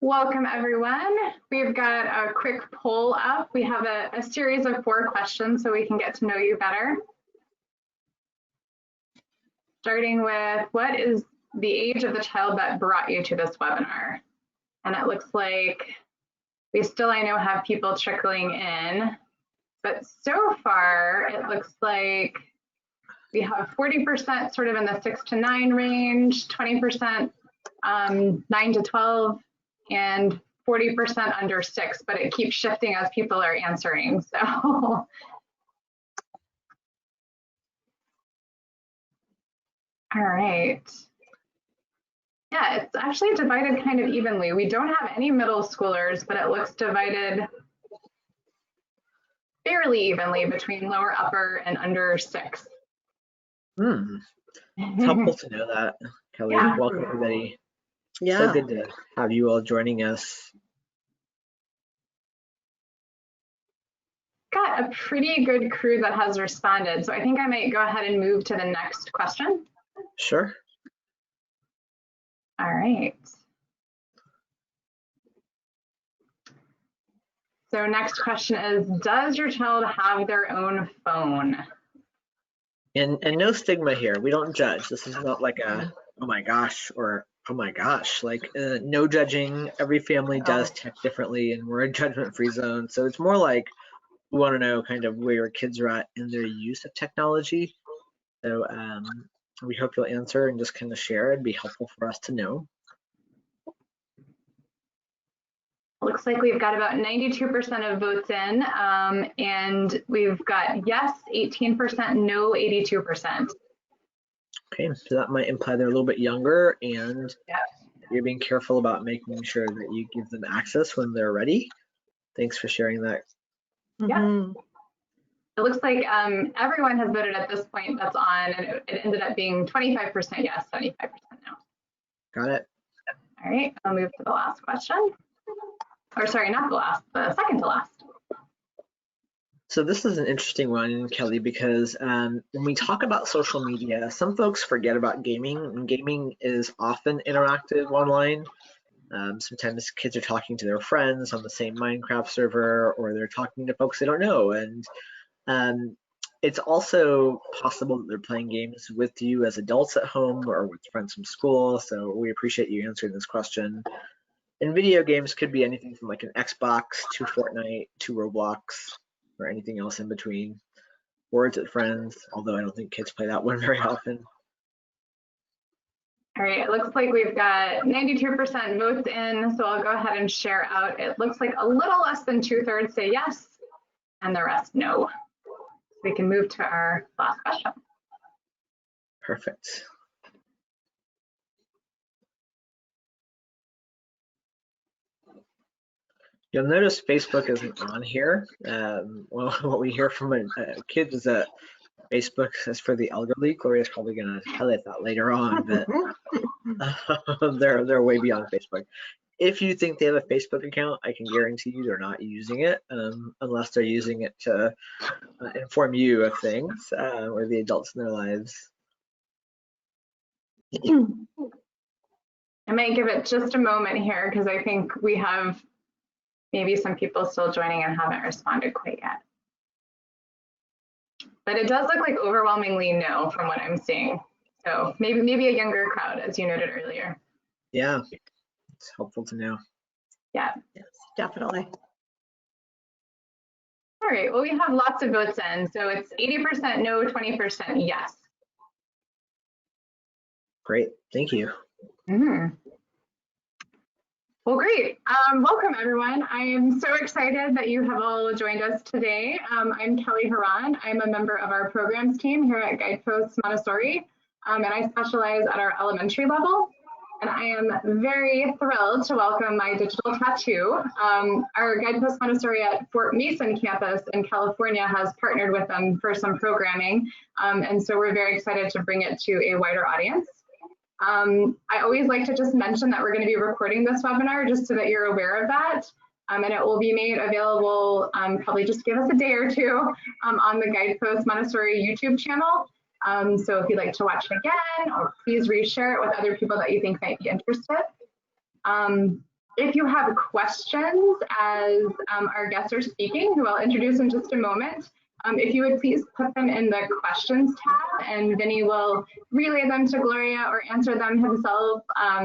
Welcome, everyone. We've got a quick poll up. We have a series of 4 questions so we can get to know you better. Starting with, what is the age of the child that brought you to this webinar? And it looks like we still, I know, have people trickling in, but so far it looks like we have 40% sort of in the 6 to 9 range, 20% 9 to 12, and 40% under 6, but it keeps shifting as people are answering. So all right. Yeah, it's actually divided kind of evenly. We don't have any middle schoolers, but it looks divided fairly evenly between lower, upper, and under 6. It's helpful to know that, Kelly. Yeah. Welcome, everybody. Yeah. So good to have you all joining us. Got a pretty good crew that has responded, so I think I might go ahead and move to the next question. Sure. All right. So next question is, does your child have their own phone? And no stigma here. We don't judge. This is not like a, oh my gosh, or oh my gosh, like no judging. Every family does tech differently, and we're a judgment-free zone. So it's more like we want to know kind of where your kids are at in their use of technology. So we hope you'll answer and just kind of share. It'd be helpful for us to know. Looks like we've got about 92% of votes in, and we've got yes, 18%, no, 82%. Okay, so that might imply they're a little bit younger, and yeah, you're being careful about making sure that you give them access when they're ready. Thanks for sharing that. Yeah. It looks like everyone has voted at this point that's on, and it ended up being 25% yes, 75% no. Got it. All right, I'll move to the last question. Or sorry, not the last, the second to last. So this is an interesting one, Kelly, because when we talk about social media, some folks forget about gaming, and gaming is often interactive online. Sometimes kids are talking to their friends on the same Minecraft server, or they're talking to folks they don't know. And it's also possible that they're playing games with you as adults at home or with friends from school. So we appreciate you answering this question. And video games could be anything from like an Xbox to Fortnite to Roblox or anything else in between. Words with Friends, although I don't think kids play that one very often. All right, it looks like we've got 92% votes in, so I'll go ahead and share out. It looks like a little less than 2/3 say yes, and the rest no. We can move to our last question. Perfect. You'll notice Facebook isn't on here. Well, what we hear from kids is that Facebook is for the elderly. Gloria's probably going to highlight that later on, but they're way beyond Facebook. If you think they have a Facebook account, I can guarantee you they're not using it unless they're using it to inform you of things or the adults in their lives. I might give it just a moment here because I think we have maybe some people still joining and haven't responded quite yet. But it does look like overwhelmingly no from what I'm seeing. So maybe a younger crowd, as you noted earlier. Yeah, it's helpful to know. Yeah. Yes, definitely. All right, well, we have lots of votes in. So it's 80% no, 20% yes. Great, thank you. Well, great. Welcome, everyone. I am so excited that you have all joined us today. I'm Kelly Haran. I'm a member of our programs team here at Guidepost Montessori, and I specialize at our elementary level. And I am very thrilled to welcome My Digital TAT2. Our Guidepost Montessori at Fort Mason campus in California has partnered with them for some programming, and so we're very excited to bring it to a wider audience. I always like to just mention that we're going to be recording this webinar just so that you're aware of that. And it will be made available, probably just give us a day or two on the Guidepost Montessori YouTube channel. So if you'd like to watch it again, or please reshare it with other people that you think might be interested. If you have questions as our guests are speaking, who I'll introduce in just a moment, if you would please put them in the questions tab, and Vinny will relay them to Gloria or answer them himself,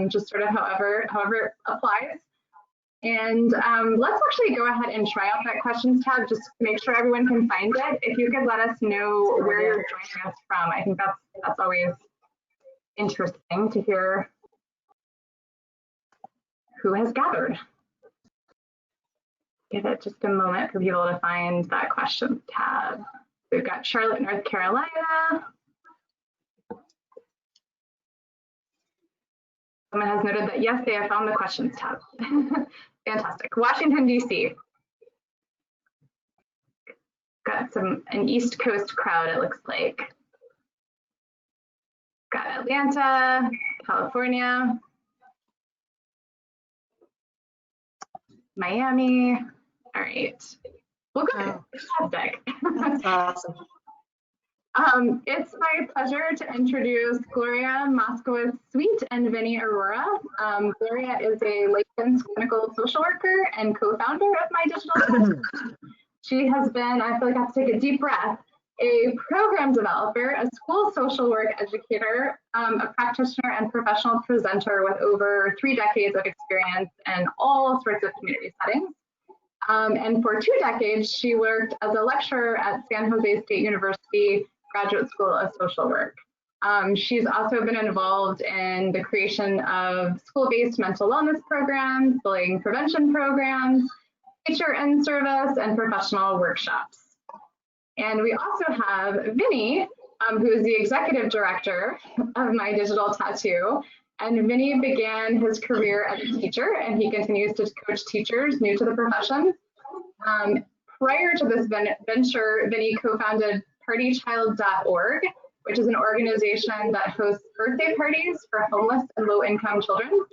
just sort of however it applies. And let's actually go ahead and try out that questions tab just to make sure everyone can find it. If you could let us know where you're joining us from, I think that's always interesting to hear who has gathered. Give it just a moment for people to find that questions tab. We've got Charlotte, North Carolina. Someone has noted that yes, they have found the questions tab. Fantastic. Washington, D.C. Got an East Coast crowd, it looks like. Got Atlanta, California, Miami. All right. Well, good. Fantastic. That's awesome. It's my pleasure to introduce Gloria Moskowitz-Sweet and Vinny Aurora. Gloria is a licensed clinical social worker and co-founder of My Digital TAT2. She has been, I feel like I have to take a deep breath, a program developer, a school social work educator, a practitioner and professional presenter with over 3 decades of experience in all sorts of community settings. And for 2 decades, she worked as a lecturer at San Jose State University Graduate School of Social Work. She's also been involved in the creation of school-based mental wellness programs, bullying prevention programs, teacher in service, and professional workshops. And we also have Vinny, who is the executive director of My Digital TAT2. And Vinny began his career as a teacher, and he continues to coach teachers new to the profession. Prior to this venture, Vinny co-founded partychild.org, which is an organization that hosts birthday parties for homeless and low-income children.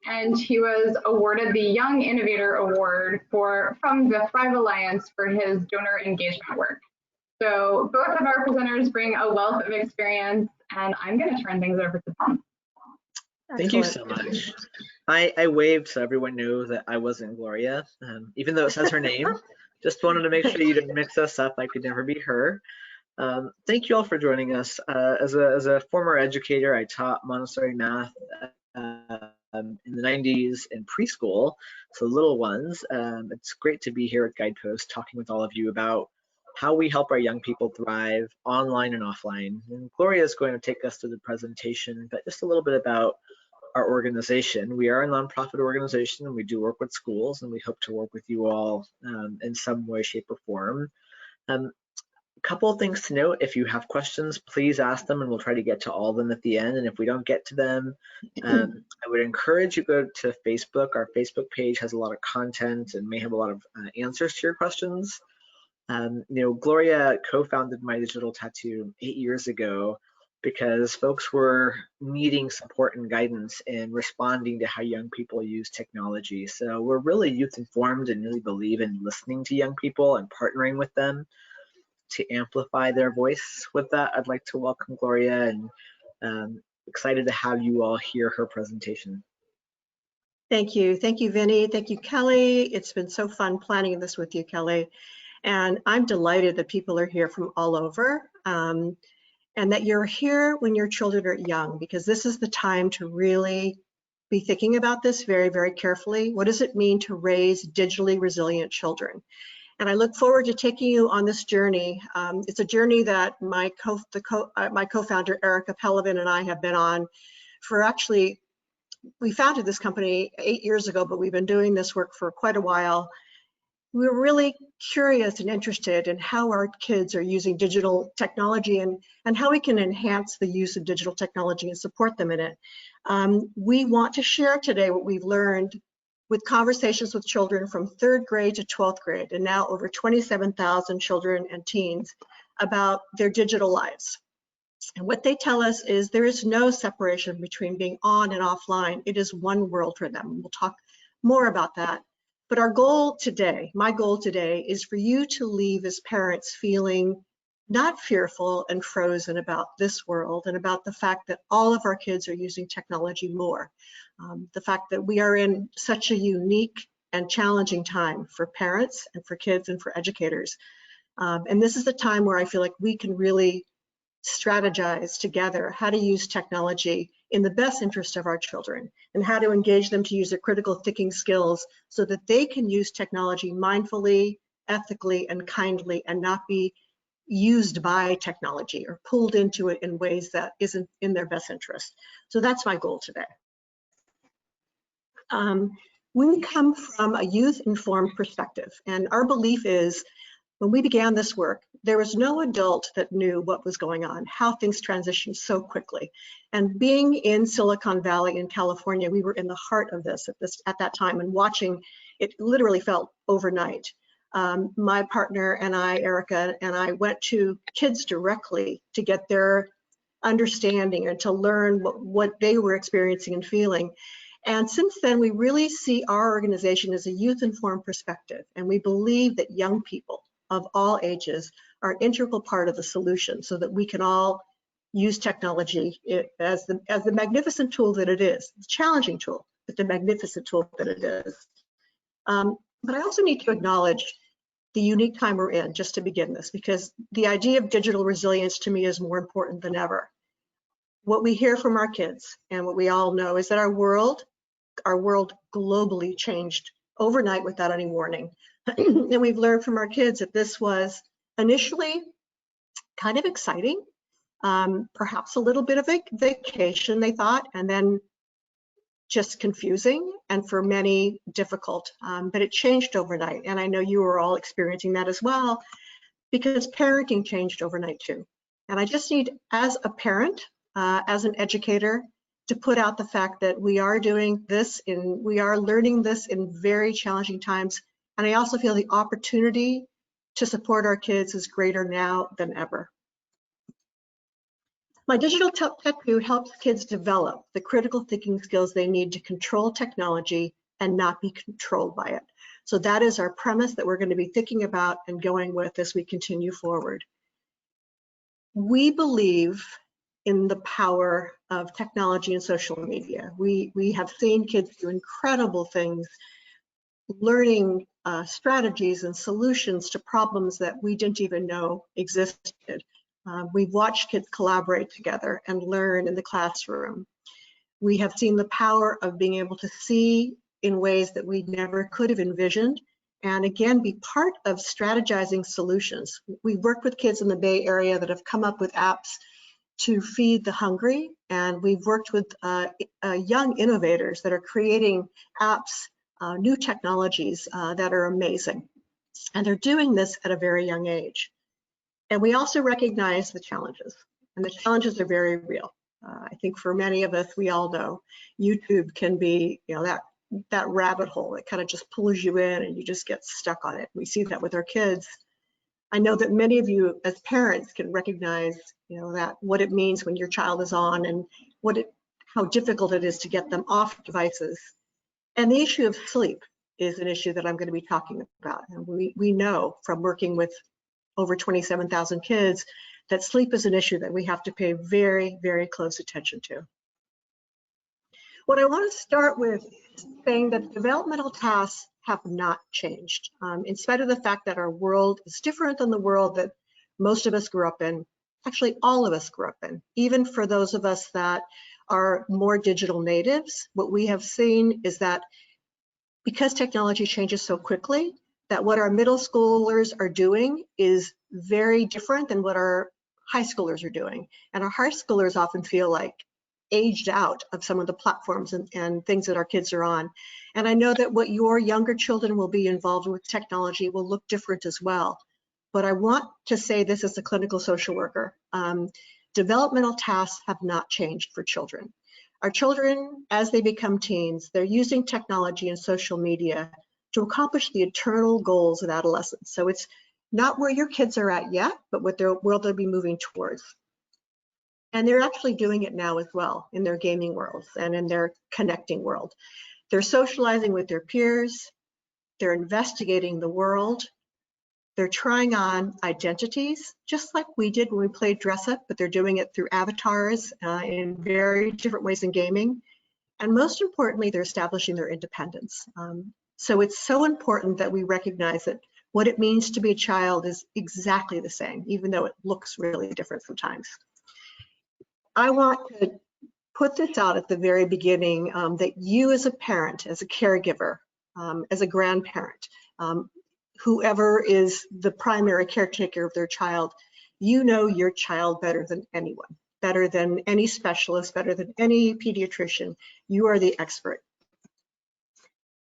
And he was awarded the Young Innovator Award from the Thrive Alliance for his donor engagement work. So both of our presenters bring a wealth of experience, and I'm going to turn things over to them. Thank you so much. I waved so everyone knew that I wasn't Gloria, even though it says her name. Just wanted to make sure you didn't mix us up. I could never be her. Thank you all for joining us. As a former educator, I taught Montessori math in the 90s in preschool, so little ones. It's great to be here at Guidepost talking with all of you about how we help our young people thrive online and offline. And Gloria is going to take us through the presentation, but just a little bit about our organization. We are a nonprofit organization, and we do work with schools, and we hope to work with you all in some way, shape, or form. A couple of things to note: if you have questions, please ask them, and we'll try to get to all of them at the end. And if we don't get to them, I would encourage you to go to Facebook. Our Facebook page has a lot of content and may have a lot of answers to your questions. Gloria co-founded My Digital TAT2 8 years ago because folks were needing support and guidance in responding to how young people use technology. So we're really youth informed and really believe in listening to young people and partnering with them to amplify their voice. With that, I'd like to welcome Gloria, and excited to have you all hear her presentation. Thank you, Vinny. Thank you, Kelly. It's been so fun planning this with you, Kelly. And I'm delighted that people are here from all over, and that you're here when your children are young, because this is the time to really be thinking about this very, very carefully. What does it mean to raise digitally resilient children? And I look forward to taking you on this journey. It's a journey that my co-founder, Erica Pelevin, and I have been on for actually, we founded this company 8 years ago, but we've been doing this work for quite a while. We're really curious and interested in how our kids are using digital technology and how we can enhance the use of digital technology and support them in it. We want to share today what we've learned with conversations with children from 3rd grade to 12th grade, and now over 27,000 children and teens about their digital lives. And what they tell us is there is no separation between being on and offline. It is one world for them. We'll talk more about that. But our goal today, my goal today, is for you to leave as parents feeling not fearful and frozen about this world and about the fact that all of our kids are using technology more. The fact that we are in such a unique and challenging time for parents and for kids and for educators. And this is the time where I feel like we can really strategize together how to use technology in the best interest of our children and how to engage them to use their critical thinking skills so that they can use technology mindfully, ethically, and kindly and not be used by technology or pulled into it in ways that isn't in their best interest. So that's my goal today. We come from a youth-informed perspective, and our belief is when we began this work, there was no adult that knew what was going on, how things transitioned so quickly. And being in Silicon Valley in California, we were in the heart of this at that time, and watching it literally felt overnight. My partner and I, Erica, and I went to kids directly to get their understanding and to learn what they were experiencing and feeling. And since then, we really see our organization as a youth-informed perspective, and we believe that young people of all ages are an integral part of the solution so that we can all use technology as the magnificent tool that it is. It's a challenging tool, but the magnificent tool that it is. But I also need to acknowledge the unique time we're in, just to begin this, because the idea of digital resilience to me is more important than ever. What we hear from our kids and what we all know is that our world globally changed overnight without any warning. And we've learned from our kids that this was initially kind of exciting, perhaps a little bit of a vacation, they thought, and then just confusing and for many difficult, but it changed overnight. And I know you are all experiencing that as well, because parenting changed overnight too. And I just need, as a parent, as an educator, to put out the fact that we are doing this we are learning this in very challenging times. And I also feel the opportunity to support our kids is greater now than ever. My Digital TAT2 helps kids develop the critical thinking skills they need to control technology and not be controlled by it. So that is our premise that we're going to be thinking about and going with as we continue forward. We believe in the power of technology and social media. We have seen kids do incredible things, learning strategies and solutions to problems that we didn't even know existed. We've watched kids collaborate together and learn in the classroom. We have seen the power of being able to see in ways that we never could have envisioned, and again, be part of strategizing solutions. We've worked with kids in the Bay Area that have come up with apps to feed the hungry, and we've worked with young innovators that are creating apps, new technologies that are amazing. And they're doing this at a very young age. And we also recognize the challenges, and the challenges are very real. I think for many of us, we all know YouTube can be, that rabbit hole that kind of just pulls you in and you just get stuck on it. We see that with our kids. I know that many of you as parents can recognize, that what it means when your child is on and how difficult it is to get them off devices. And the issue of sleep is an issue that I'm going to be talking about. And we know from working with over 27,000 kids that sleep is an issue that we have to pay very, very close attention to. What I want to start with is saying that developmental tasks have not changed. In spite of the fact that our world is different than the world that most of us grew up in, actually all of us grew up in, even for those of us that are more digital natives, what we have seen is that because technology changes so quickly, that what our middle schoolers are doing is very different than what our high schoolers are doing. And our high schoolers often feel like aged out of some of the platforms and things that our kids are on. And I know that what your younger children will be involved with technology will look different as well. But I want to say this as a clinical social worker. Developmental tasks have not changed for children. Our children, as they become teens, they're using technology and social media to accomplish the eternal goals of adolescence. So it's not where your kids are at yet, but what their world they'll be moving towards. And they're actually doing it now as well in their gaming worlds and in their connecting world. They're socializing with their peers, they're investigating the world, They're trying on identities, just like we did when we played dress up, but they're doing it through avatars in very different ways in gaming. And most importantly, they're establishing their independence. So it's so important that we recognize that what it means to be a child is exactly the same, even though it looks really different sometimes. I want to put this out at the very beginning that you as a parent, as a caregiver, as a grandparent, whoever is the primary caretaker of their child, you know your child better than anyone, better than any specialist, better than any pediatrician. You are the expert.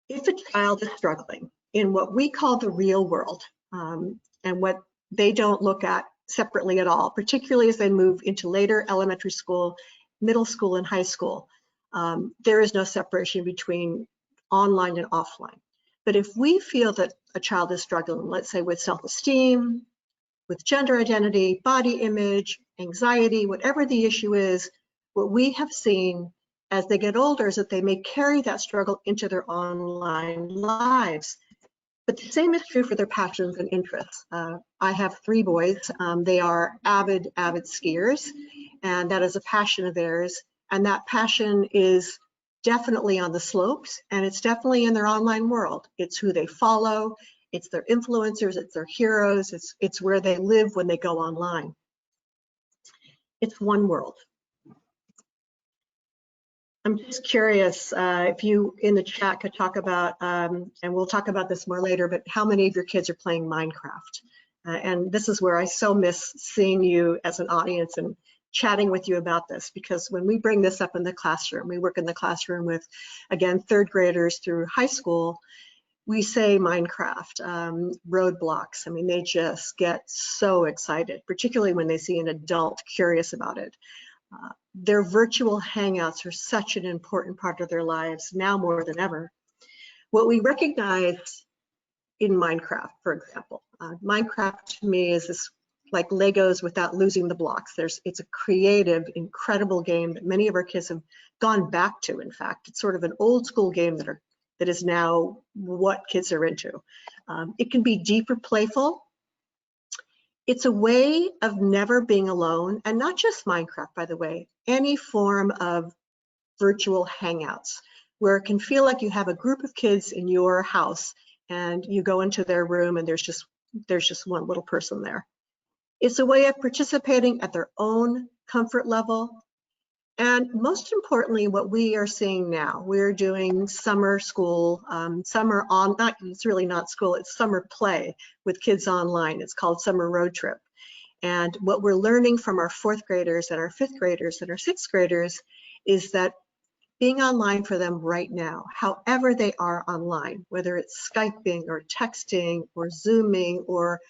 If a child is struggling in what we call the real world, and what they don't look at separately at all, particularly as they move into later elementary school, middle school, and high school, there is no separation between online and offline. But if we feel that a child is struggling, let's say with self-esteem, with gender identity, body image, anxiety, whatever the issue is, what we have seen as they get older is that they may carry that struggle into their online lives. But the same is true for their passions and interests. I have 3 boys. They are avid skiers, and that is a passion of theirs. And that passion is definitely on the slopes, and it's definitely in their online world. It's who they follow, it's their influencers, it's their heroes, it's where they live when they go online. It's one world. I'm just curious if you in the chat could talk about, and we'll talk about this more later, but how many of your kids are playing Minecraft? And this is where I so miss seeing you as an audience and chatting with you about this, because when we bring this up in the classroom, we work in the classroom with, again, 3rd graders through high school, we say Minecraft, roadblocks. I mean, they just get so excited, particularly when they see an adult curious about it. Their virtual hangouts are such an important part of their lives now more than ever. What we recognize in Minecraft, for example, Minecraft to me is this like Legos without losing the blocks. It's a creative, incredible game that many of our kids have gone back to. In fact, it's sort of an old school game that is now what kids are into. It can be deep or playful. It's a way of never being alone, and not just Minecraft, by the way, any form of virtual hangouts where it can feel like you have a group of kids in your house and you go into their room and there's just one little person there. It's a way of participating at their own comfort level. And most importantly, what we are seeing now, we're doing summer school, it's really not school, it's summer play with kids online. It's called Summer Road Trip. And what we're learning from our 4th graders and our 5th graders and our 6th graders is that being online for them right now, however they are online, whether it's Skyping or texting or Zooming or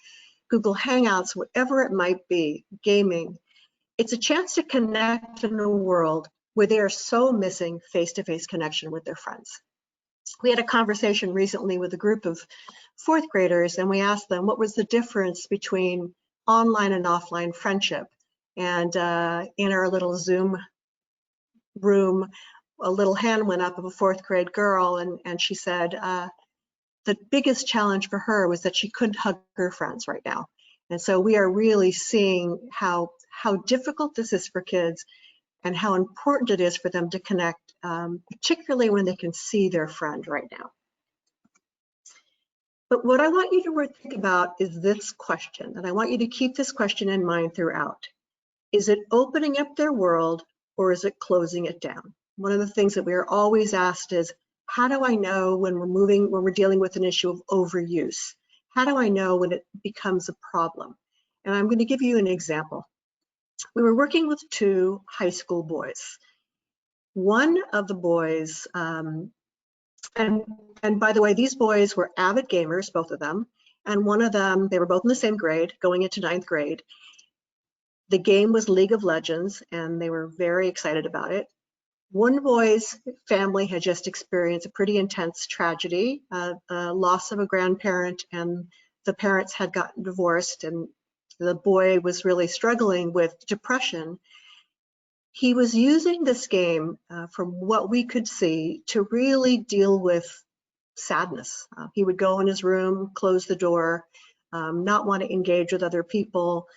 Google Hangouts, whatever it might be, gaming, it's a chance to connect in a world where they are so missing face-to-face connection with their friends. We had a conversation recently with a group of 4th graders, and we asked them what was the difference between online and offline friendship. And in our little Zoom room, a little hand went up of a 4th grade girl, and she said the biggest challenge for her was that she couldn't hug her friends right now. And so we are really seeing how difficult this is for kids and how important it is for them to connect, particularly when they can see their friend right now. But what I want you to think about is this question, and I want you to keep this question in mind throughout. Is it opening up their world, or is it closing it down? One of the things that we are always asked is, how do I know when we're dealing with an issue of overuse? How do I know when it becomes a problem? And I'm going to give you an example. We were working with 2 high school boys. One of the boys, and by the way, these boys were avid gamers, both of them. And one of them, they were both in the same grade, going into 9th grade. The game was League of Legends, and they were very excited about it. One boy's family had just experienced a pretty intense tragedy, loss of a grandparent, and the parents had gotten divorced, and the boy was really struggling with depression. He was using this game, from what we could see, to really deal with sadness. He would go in his room, close the door, not want to engage with other people,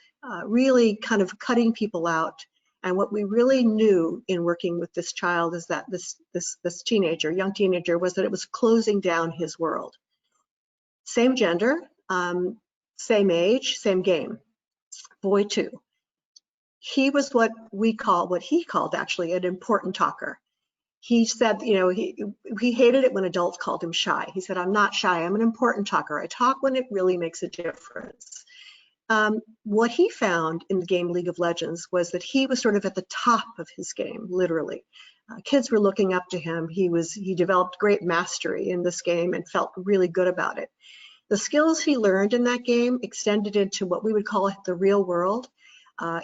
really kind of cutting people out. And what we really knew in working with this child is that this teenager, young teenager, was that it was closing down his world. Same gender, same age, same game. Boy too. He was what he called actually an important talker. He said, you know, he hated it when adults called him shy. He said, I'm not shy, I'm an important talker. I talk when it really makes a difference. What he found in the game League of Legends was that he was sort of at the top of his game, literally. Kids were looking up to him. He developed great mastery in this game and felt really good about it. The skills he learned in that game extended into what we would call the real world,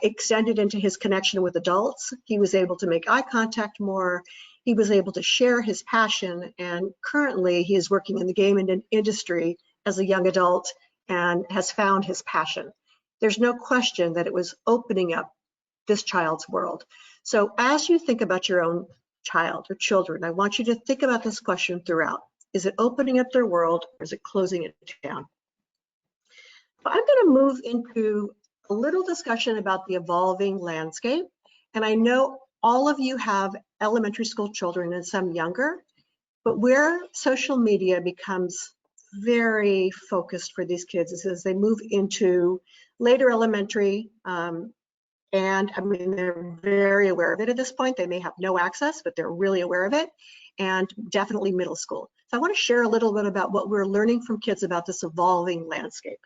extended into his connection with adults. He was able to make eye contact more. He was able to share his passion, and currently he is working in the game industry as a young adult and has found his passion. There's no question that it was opening up this child's world. So as you think about your own child or children, I want you to think about this question throughout. Is it opening up their world, or is it closing it down? I'm going to move into a little discussion about the evolving landscape. And I know all of you have elementary school children and some younger, but where social media becomes very focused for these kids is as they move into later elementary, and I mean, they're very aware of it at this point. They may have no access, but they're really aware of it, and definitely middle school. So I want to share a little bit about what we're learning from kids about this evolving landscape.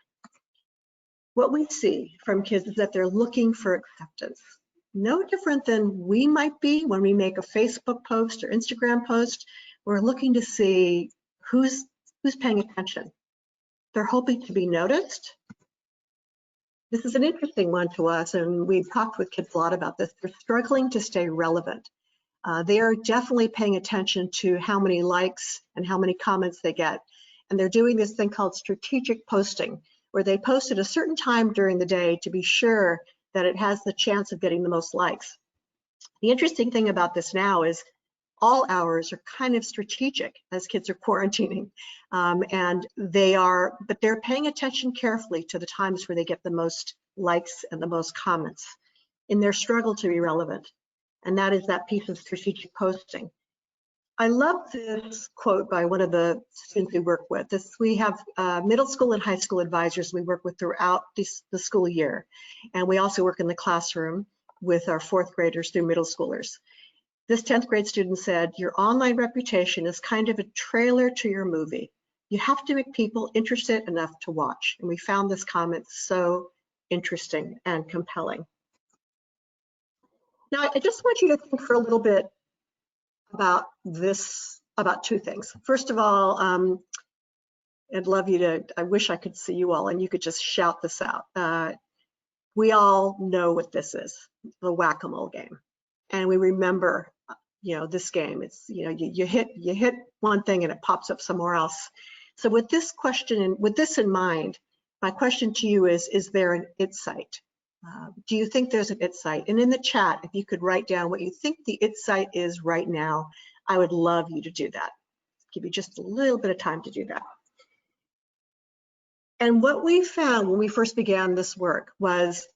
What we see from kids is that they're looking for acceptance. No different than we might be when we make a Facebook post or Instagram post. We're looking to see who's paying attention. They're hoping to be noticed. This is an interesting one to us, and we've talked with kids a lot about this. They're struggling to stay relevant. They are definitely paying attention to how many likes and how many comments they get. And they're doing this thing called strategic posting, where they post at a certain time during the day to be sure that it has the chance of getting the most likes. The interesting thing about this now is all hours are kind of strategic as kids are quarantining, and but they're paying attention carefully to the times where they get the most likes and the most comments in their struggle to be relevant. And that is that piece of strategic posting. I love this quote by one of the students we work with. We have middle school and high school advisors we work with throughout the school year. And we also work in the classroom with our 4th graders through middle schoolers. This 10th grade student said, your online reputation is kind of a trailer to your movie. You have to make people interested enough to watch. And we found this comment so interesting and compelling. Now, I just want you to think for a little bit about two things. First of all, I'd love you to, I wish I could see you all and you could just shout this out. We all know what this is, the whack-a-mole game. And we remember, this game. It's, you hit one thing and it pops up somewhere else. So with this question and with this in mind, my question to you is there an it site? Do you think there's an it site? And in the chat, if you could write down what you think the it site is right now, I would love you to do that. Give you just a little bit of time to do that. And what we found when we first began this work was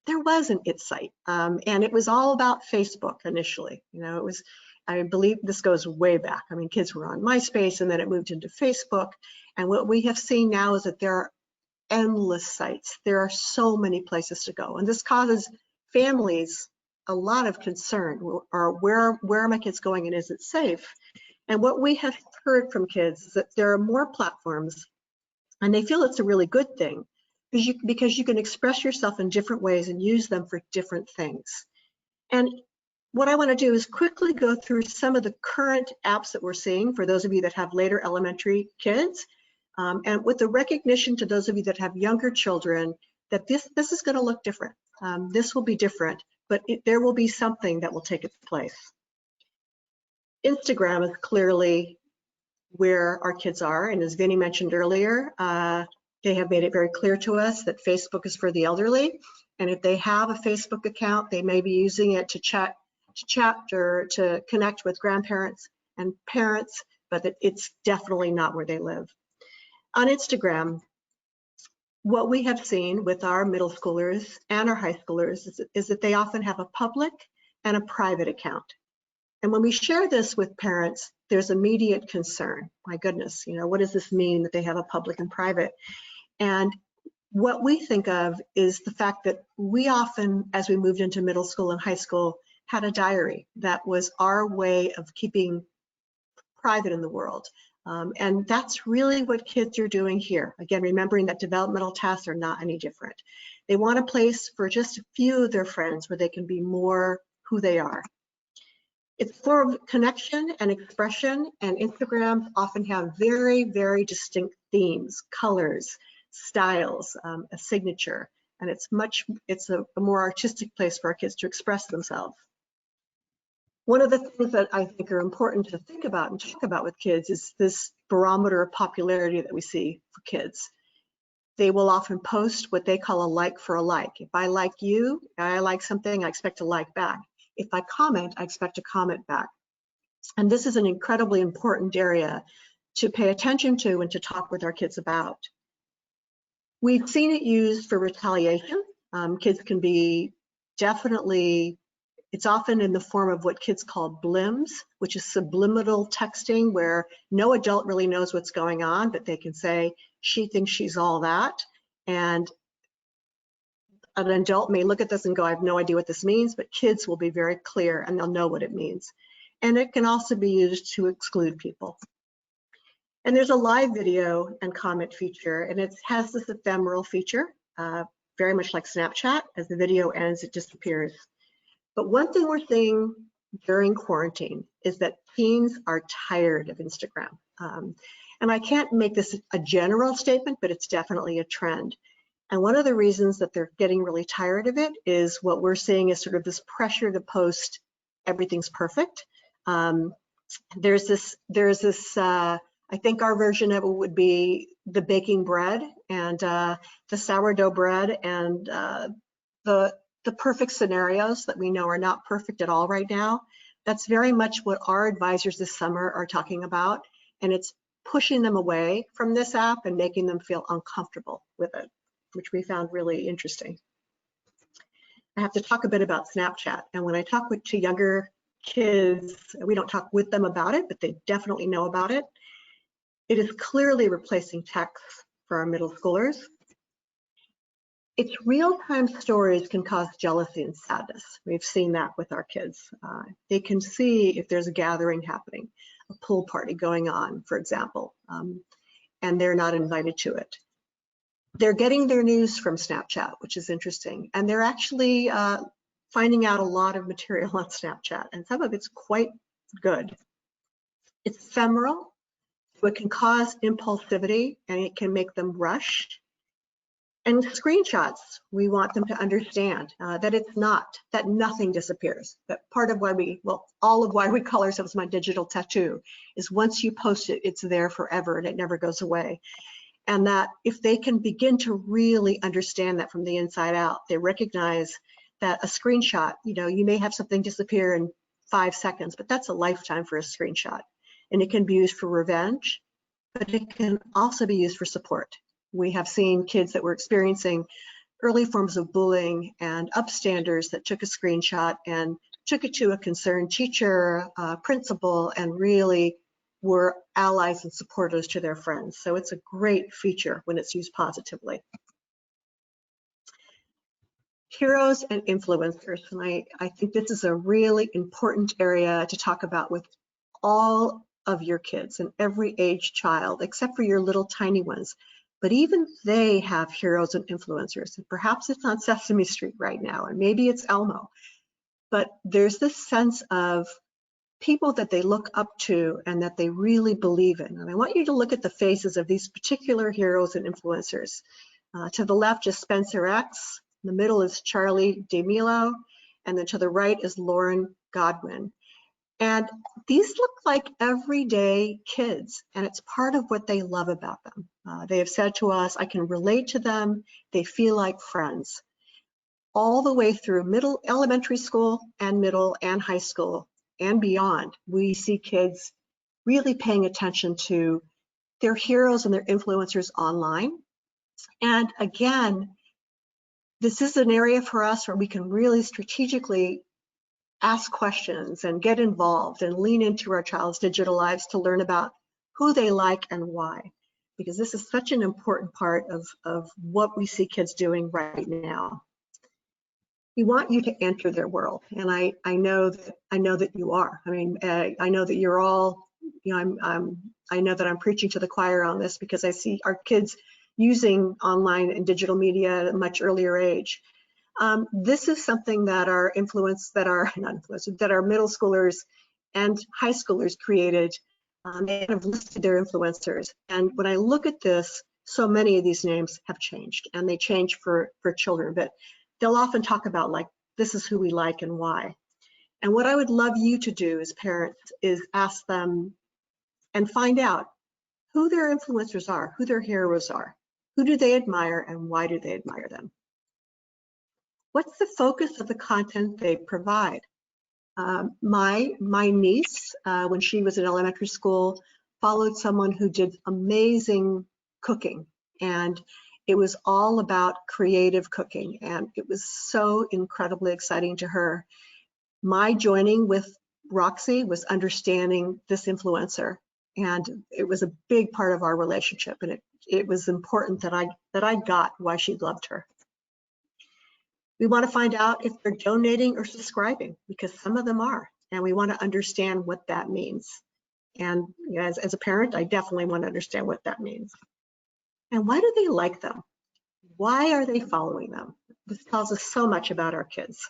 there was an it site, and it was all about Facebook initially. It was, I believe this goes way back. I mean, kids were on MySpace and then it moved into Facebook. And what we have seen now is that there are endless sites. There are so many places to go. And this causes families a lot of concern, or where are my kids going and is it safe? And what we have heard from kids is that there are more platforms and they feel it's a really good thing because you can express yourself in different ways and use them for different things. And what I want to do is quickly go through some of the current apps that we're seeing for those of you that have later elementary kids, and with the recognition to those of you that have younger children that this is going to look different. This will be different, but there will be something that will take its place. Instagram is clearly where our kids are, and as Vinny mentioned earlier, they have made it very clear to us that Facebook is for the elderly, and if they have a Facebook account, they may be using it to chat or to connect with grandparents and parents, but it's definitely not where they live. On Instagram, what we have seen with our middle schoolers and our high schoolers is that they often have a public and a private account. And when we share this with parents, there's immediate concern. My goodness, you know, what does this mean that they have a public and private? And what we think of is the fact that we often, as we moved into middle school and high school, had a diary that was our way of keeping private in the world. And that's really what kids are doing here. Again, remembering that developmental tasks are not any different. They want a place for just a few of their friends where they can be more who they are. It's for connection and expression, and Instagrams often have very, very distinct themes, colors, styles, a signature, and it's a more artistic place for our kids to express themselves. One of the things that I think are important to think about and talk about with kids is this barometer of popularity that we see for kids. They will often post what they call a like for a like. If I like you, I like something, I expect a like back. If I comment, I expect a comment back. And this is an incredibly important area to pay attention to and to talk with our kids about. We've seen it used for retaliation. Kids can be definitely, it's often in the form of what kids call blims, which is subliminal texting, where no adult really knows what's going on, but they can say, she thinks she's all that. And an adult may look at this and go, I have no idea what this means, but kids will be very clear and they'll know what it means. And it can also be used to exclude people. And there's a live video and comment feature, and it has this ephemeral feature, very much like Snapchat. As the video ends, it disappears. But one thing we're seeing during quarantine is that teens are tired of Instagram. And I can't make this a general statement, but it's definitely a trend. And one of the reasons that they're getting really tired of it is what we're seeing is sort of this pressure to post everything's perfect. There's this, I think our version of it would be the baking bread and the sourdough bread and the perfect scenarios that we know are not perfect at all right now. That's very much what our advisors this summer are talking about, and it's pushing them away from this app and making them feel uncomfortable with it, which we found really interesting. I have to talk a bit about Snapchat, and when I talk to younger kids, we don't talk with them about it, but they definitely know about it. It is clearly replacing text for our middle schoolers. Its real-time stories can cause jealousy and sadness. We've seen that with our kids. They can see if there's a gathering happening, a pool party going on, for example, and they're not invited to it. They're getting their news from Snapchat, which is interesting, and they're actually finding out a lot of material on Snapchat, and some of it's quite good. It's ephemeral, so it can cause impulsivity, and it can make them rush. And screenshots, we want them to understand that it's not, that nothing disappears. That part of why we, well, all of why we call ourselves My Digital Tattoo is once you post it, it's there forever and it never goes away. And that if they can begin to really understand that from the inside out, they recognize that a screenshot, you know, you may have something disappear in 5 seconds, but that's a lifetime for a screenshot. And it can be used for revenge, but it can also be used for support. We have seen kids that were experiencing early forms of bullying and upstanders that took a screenshot and took it to a concerned teacher, principal, and really were allies and supporters to their friends. So it's a great feature when it's used positively. Heroes and influencers, and I think this is a really important area to talk about with all of your kids and every age child, except for your little tiny ones. But even they have heroes and influencers. And perhaps it's on Sesame Street right now, and maybe it's Elmo. But there's this sense of people that they look up to and that they really believe in. And I want you to look at the faces of these particular heroes and influencers. To the left is Spencer X, in the middle is Charlie D'Amelio, and then to the right is Lauren Godwin. And these look like everyday kids, and it's part of what they love about them. They have said to us, I can relate to them, they feel like friends. All the way through elementary school and middle and high school and beyond, we see kids really paying attention to their heroes and their influencers online. And again, this is an area for us where we can really strategically ask questions and get involved and lean into our child's digital lives to learn about who they like and why, because this is such an important part of what we see kids doing right now. We want you to enter their world, and I know that you are. I mean, I know that you're all, you know, I know that I'm preaching to the choir on this because I see our kids using online and digital media at a much earlier age. This is something that our that our middle schoolers and high schoolers created. They have listed their influencers, and when I look at this, so many of these names have changed, and they change for children, but they'll often talk about, like, this is who we like and why. And what I would love you to do as parents is ask them and find out who their influencers are, who their heroes are, who do they admire, and why do they admire them? What's the focus of the content they provide? My niece, when she was in elementary school, followed someone who did amazing cooking, and it was all about creative cooking, and it was so incredibly exciting to her. My joining with Roxy was understanding this influencer, and it was a big part of our relationship, and it was important that I got why she loved her. We want to find out if they're donating or subscribing, because some of them are, and we want to understand what that means. And you know, as a parent, I definitely want to understand what that means. And why do they like them? Why are they following them? This tells us so much about our kids.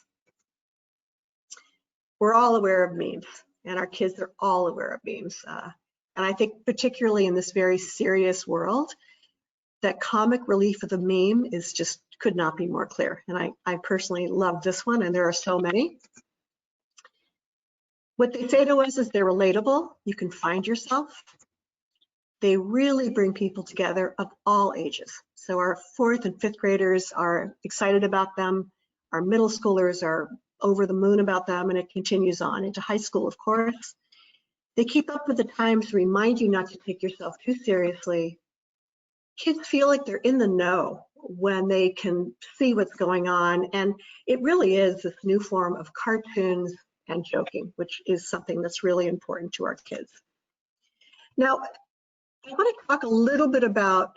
We're all aware of memes, and our kids are all aware of memes. And I think particularly in this very serious world, that comic relief of the meme is just could not be more clear. And I personally love this one, and there are so many. What they say to us is they're relatable. You can find yourself. They really bring people together of all ages. So our 4th and 5th graders are excited about them. Our middle schoolers are over the moon about them, and it continues on into high school, of course. They keep up with the times, remind you not to take yourself too seriously. Kids feel like they're in the know when they can see what's going on, and it really is this new form of cartoons and joking, which is something that's really important to our kids. Now, I want to talk a little bit about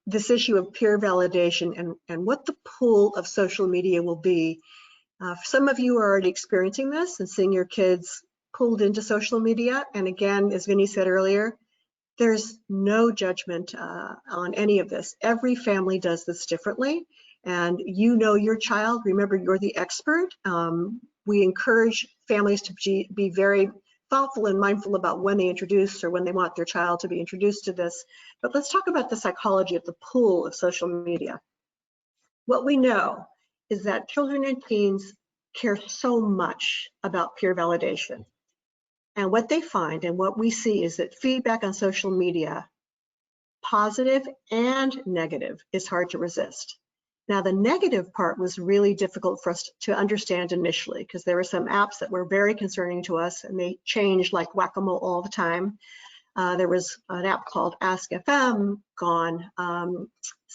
this issue of peer validation and what the pull of social media will be. Some of you are already experiencing this and seeing your kids pulled into social media. And again, as Vinny said earlier, there's no judgment on any of this. Every family does this differently, and you know your child. Remember, you're the expert. We encourage families to be very thoughtful and mindful about when they introduce or when they want their child to be introduced to this. But let's talk about the psychology of the pull of social media. What we know is that children and teens care so much about peer validation. And what they find and what we see is that feedback on social media, positive and negative, is hard to resist. Now, the negative part was really difficult for us to understand initially, because there were some apps that were very concerning to us, and they changed like whack-a-mole all the time. There was an app called Ask FM, gone.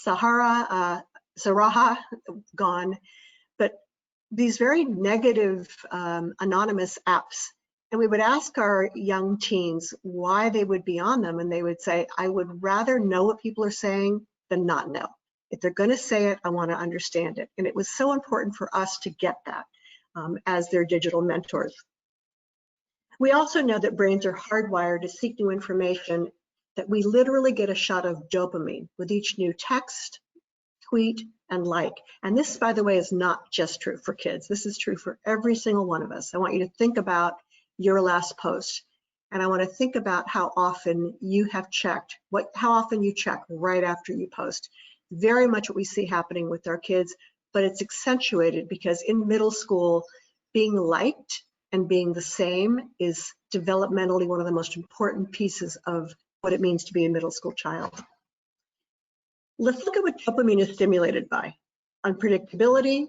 Saraha, gone. But these very negative anonymous apps, and we would ask our young teens why they would be on them, and they would say, I would rather know what people are saying than not know. If they're going to say it, I want to understand it. And it was so important for us to get that as their digital mentors. We also know that brains are hardwired to seek new information, that we literally get a shot of dopamine with each new text, tweet, and like. And this, by the way, is not just true for kids. This is true for every single one of us. I want you to think about your last post, and I want to think about how often you have checked, how often you check right after you post. Very much what we see happening with our kids, but it's accentuated because in middle school, being liked and being the same is developmentally one of the most important pieces of what it means to be a middle school child. Let's look at what dopamine is stimulated by: unpredictability,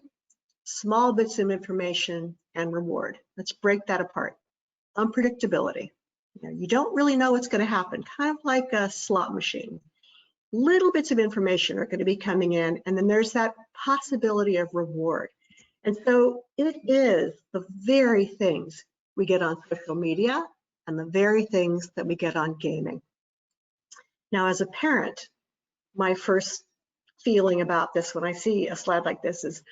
small bits of information, and reward. Let's break that apart. Unpredictability. You don't really know what's going to happen, kind of like a slot machine. little bits of information are going to be coming in, and then there's that possibility of reward. And so it is the very things we get on social media and the very things that we get on gaming. Now, as a parent, my first feeling about this when I see a slide like this is,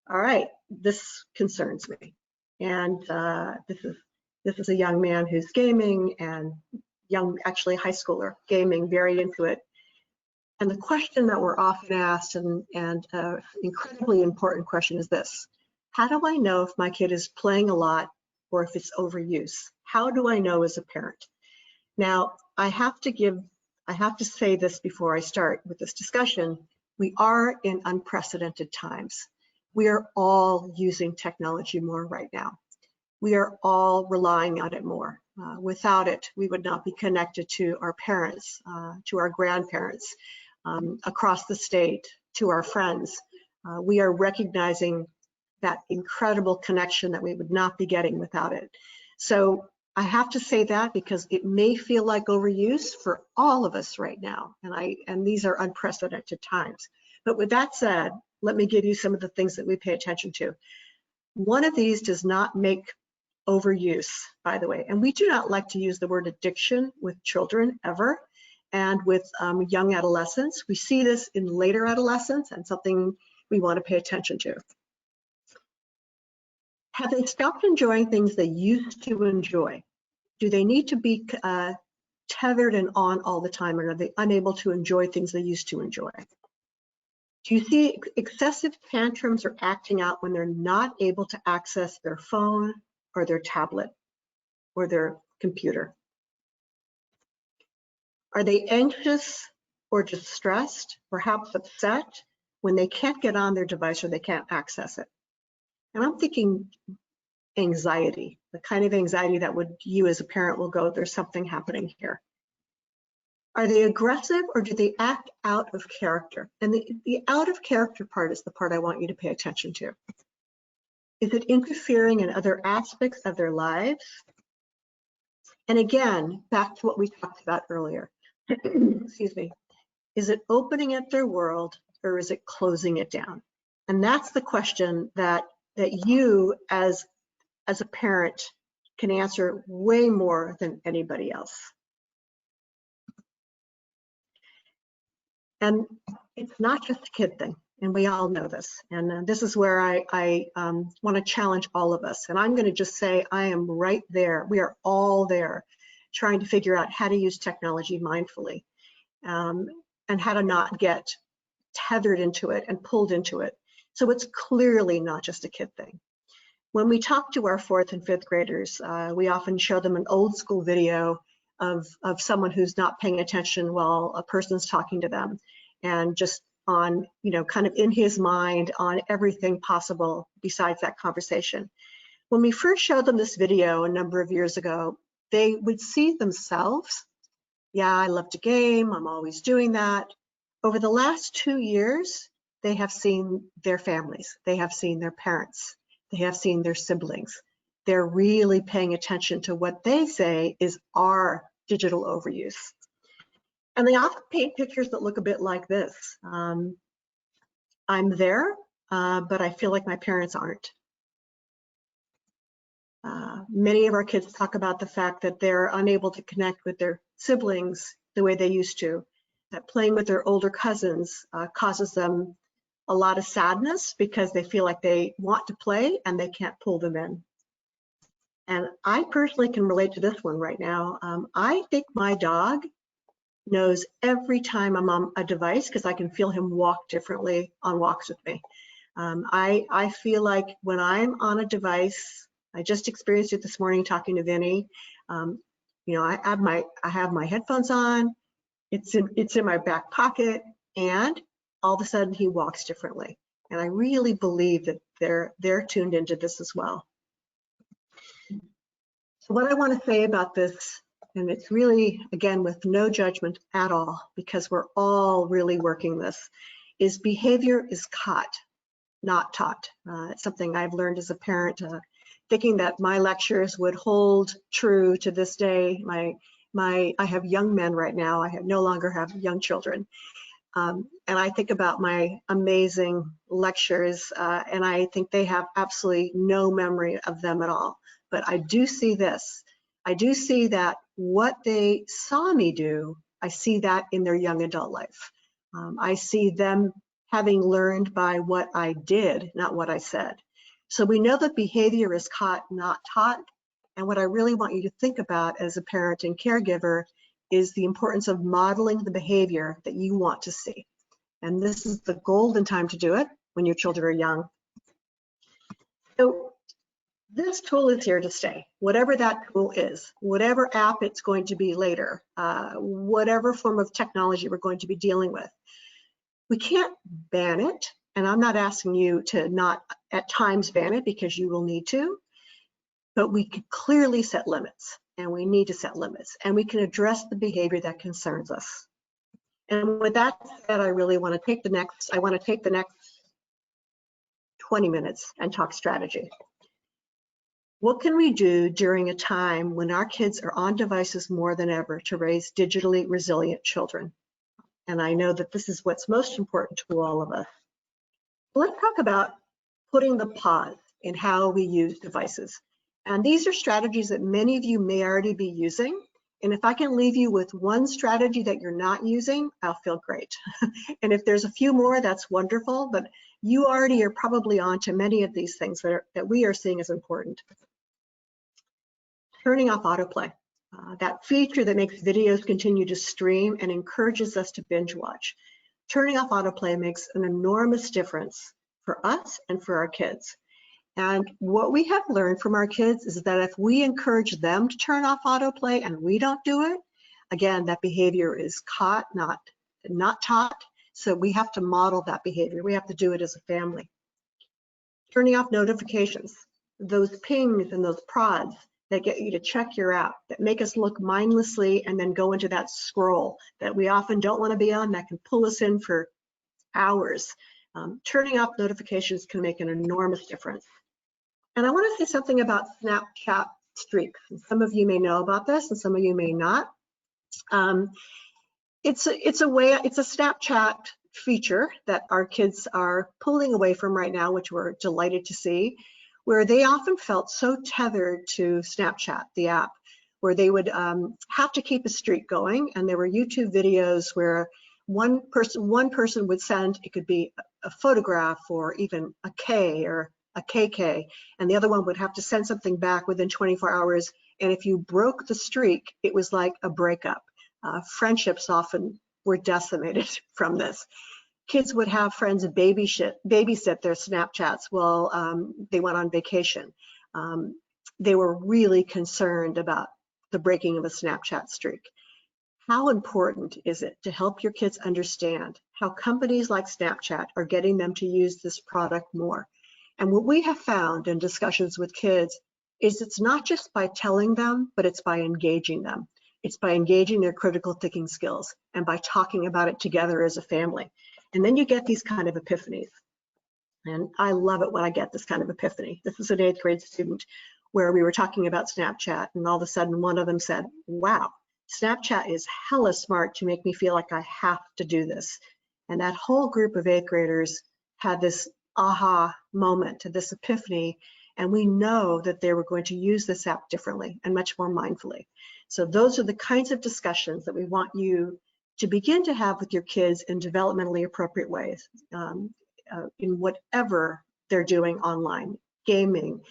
all right, this concerns me. And this is a young man who's gaming, and actually high schooler, gaming, very into it. And the question that we're often asked, and incredibly important question, is this: how do I know if my kid is playing a lot or if it's overuse? How do I know as a parent? Now, I have to say this before I start with this discussion. We are in unprecedented times. We are all using technology more right now. We are all relying on it more. Without it, we would not be connected to our parents, to our grandparents, across the state, to our friends. We are recognizing that incredible connection that we would not be getting without it. So I have to say that because it may feel like overuse for all of us right now, and these are unprecedented times. But with that said, let me give you some of the things that we pay attention to. One of these does not make overuse, by the way, and we do not like to use the word addiction with children ever, and with young adolescents. We see this in later adolescence, and something we want to pay attention to. Have they stopped enjoying things they used to enjoy? Do they need to be tethered and on all the time, or are they unable to enjoy things they used to enjoy? Do you see excessive tantrums or acting out when they're not able to access their phone or their tablet or their computer? Are they anxious or distressed, perhaps upset, when they can't get on their device or they can't access it? And I'm thinking anxiety, the kind of anxiety that you as a parent will go, there's something happening here. Are they aggressive, or do they act out of character? And the out of character part is the part I want you to pay attention to. Is it interfering in other aspects of their lives? And again, back to what we talked about earlier. Excuse me. Is it opening up their world, or is it closing it down? And that's the question that you as a parent can answer way more than anybody else. And it's not just a kid thing, and we all know this. And this is where I want to challenge all of us. And I'm going to just say I am right there. We are all there trying to figure out how to use technology mindfully, and how to not get tethered into it and pulled into it. So it's clearly not just a kid thing. When we talk to our 4th and 5th graders, we often show them an old school video of someone who's not paying attention while a person's talking to them, and just on, kind of in his mind on everything possible besides that conversation. When we first showed them this video a number of years ago, they would see themselves. Yeah, I love to game, I'm always doing that. Over the last 2 years, they have seen their families, they have seen their parents, they have seen their siblings. They're really paying attention to what they say is our digital overuse. And they often paint pictures that look a bit like this. I'm there, but I feel like my parents aren't. Many of our kids talk about the fact that they're unable to connect with their siblings the way they used to, that playing with their older cousins causes them a lot of sadness because they feel like they want to play and they can't pull them in. And I personally can relate to this one right now. I think my dog knows every time I'm on a device because I can feel him walk differently on walks with me. I feel like when I'm on a device, I just experienced it this morning talking to Vinny. I have my headphones on. It's in my back pocket, and all of a sudden he walks differently. And I really believe that they're tuned into this as well. So what I want to say about this, and it's really, again, with no judgment at all, because we're all really working this, is behavior is caught, not taught. It's something I've learned as a parent, thinking that my lectures would hold true to this day. I have young men right now. I no longer have young children. And I think about my amazing lectures, and I think they have absolutely no memory of them at all. But I do see this. I do see that what they saw me do, I see that in their young adult life. I see them having learned by what I did, not what I said. So we know that behavior is caught, not taught. And what I really want you to think about as a parent and caregiver is the importance of modeling the behavior that you want to see. And this is the golden time to do it when your children are young. So this tool is here to stay, whatever that tool is, whatever app it's going to be later, whatever form of technology we're going to be dealing with. We can't ban it, and I'm not asking you to not at times ban it because you will need to, but we can clearly set limits, and we need to set limits, and we can address the behavior that concerns us. And with that said, I really want to take the next 20 minutes and talk strategy. What can we do during a time when our kids are on devices more than ever to raise digitally resilient children? And I know that this is what's most important to all of us. Let's talk about putting the pause in how we use devices. And these are strategies that many of you may already be using. And if I can leave you with one strategy that you're not using, I'll feel great. And if there's a few more, that's wonderful, but you already are probably on to many of these things that we are seeing as important. Turning off autoplay. That feature that makes videos continue to stream and encourages us to binge watch. Turning off autoplay makes an enormous difference for us and for our kids. And what we have learned from our kids is that if we encourage them to turn off autoplay and we don't do it, again, that behavior is caught, not taught. So we have to model that behavior. We have to do it as a family. Turning off notifications, those pings and those prods that get you to check your app, that make us look mindlessly and then go into that scroll that we often don't want to be on, that can pull us in for hours. Turning off notifications can make an enormous difference. And I want to say something about Snapchat streaks. Some of you may know about this and some of you may not. It's a Snapchat feature that our kids are pulling away from right now, which we're delighted to see, where they often felt so tethered to Snapchat, the app, where they would have to keep a streak going. And there were YouTube videos where one person would send, it could be a photograph or even a K or a KK, and the other one would have to send something back within 24 hours. And if you broke the streak, it was like a breakup. Friendships often were decimated from this. Kids would have friends babysit their Snapchats while they went on vacation. They were really concerned about the breaking of a Snapchat streak. How important is it to help your kids understand how companies like Snapchat are getting them to use this product more? And what we have found in discussions with kids is it's not just by telling them, but it's by engaging them. It's by engaging their critical thinking skills and by talking about it together as a family. And then you get these kind of epiphanies. And I love it when I get this kind of epiphany. This is an 8th grade student where we were talking about Snapchat, and all of a sudden one of them said, wow, Snapchat is hella smart to make me feel like I have to do this. And that whole group of 8th graders had this aha moment, this epiphany, and we know that they were going to use this app differently and much more mindfully. So those are the kinds of discussions that we want you to begin to have with your kids in developmentally appropriate ways, in whatever they're doing online, gaming,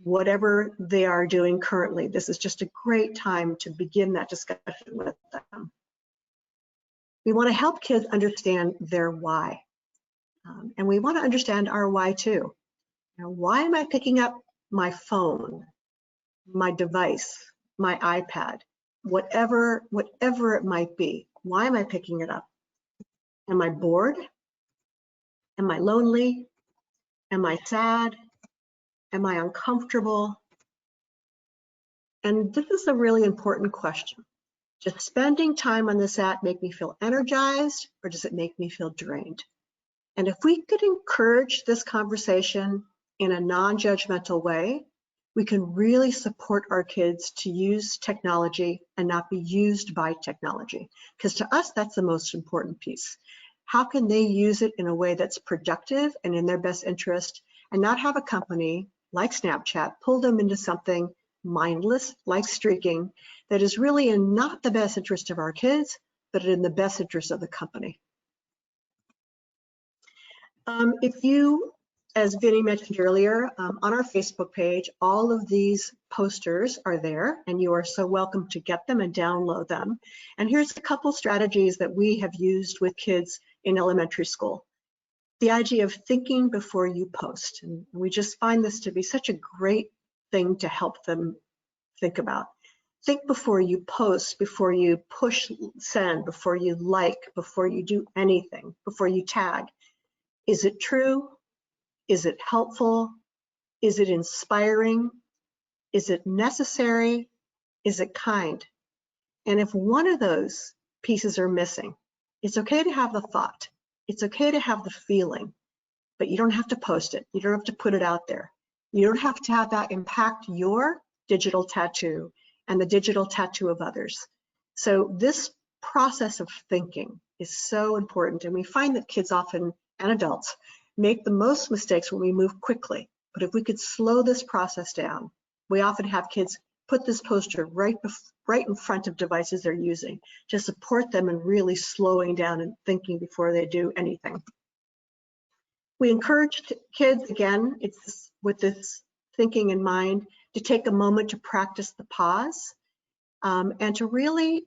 whatever they are doing currently. This is just a great time to begin that discussion with them. We want to help kids understand their why. And we want to understand our why too. Now, why am I picking up my phone, my device, my iPad, whatever it might be? Why am I picking it up? Am I bored? Am I lonely? Am I sad? Am I uncomfortable? And this is a really important question. Does spending time on this app make me feel energized, or does it make me feel drained? And if we could encourage this conversation in a non-judgmental way, we can really support our kids to use technology and not be used by technology. Because to us, that's the most important piece. How can they use it in a way that's productive and in their best interest, and not have a company like Snapchat pull them into something mindless, like streaking, that is really in not the best interest of our kids, but in the best interest of the company. If you, as Vinny mentioned earlier, on our Facebook page, all of these posters are there, and you are so welcome to get them and download them. And here's a couple strategies that we have used with kids in elementary school. The idea of thinking before you post. And we just find this to be such a great thing to help them think about. Think before you post, before you push send, before you like, before you do anything, before you tag. Is it true? Is it helpful? Is it inspiring? Is it necessary? Is it kind? And if one of those pieces are missing, it's okay to have the thought. It's okay to have the feeling, but you don't have to post it. You don't have to put it out there. You don't have to have that impact your digital tattoo and the digital tattoo of others. So this process of thinking is so important. And we find that kids often, and adults, make the most mistakes when we move quickly. But if we could slow this process down, we often have kids put this poster right in front of devices they're using to support them in really slowing down and thinking before they do anything. We encourage kids, again, it's with this thinking in mind, to take a moment to practice the pause and to really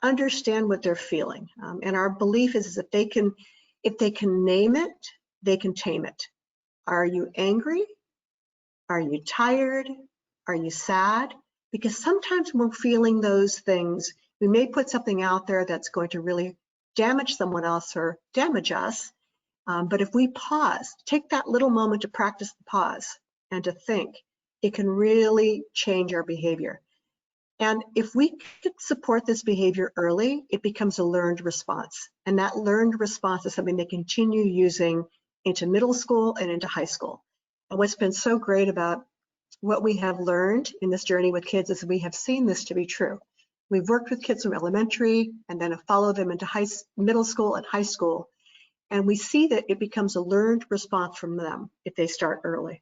understand what they're feeling. And our belief is if they can name it, they can tame it. Are you angry? Are you tired? Are you sad? Because sometimes when we're feeling those things, we may put something out there that's going to really damage someone else or damage us. But if we pause, take that little moment to practice the pause and to think, it can really change our behavior. And if we could support this behavior early, it becomes a learned response. And that learned response is something they continue using into middle school and into high school. And what's been so great about what we have learned in this journey with kids is we have seen this to be true. We've worked with kids from elementary and then have followed them into middle school and high school. And we see that it becomes a learned response from them if they start early.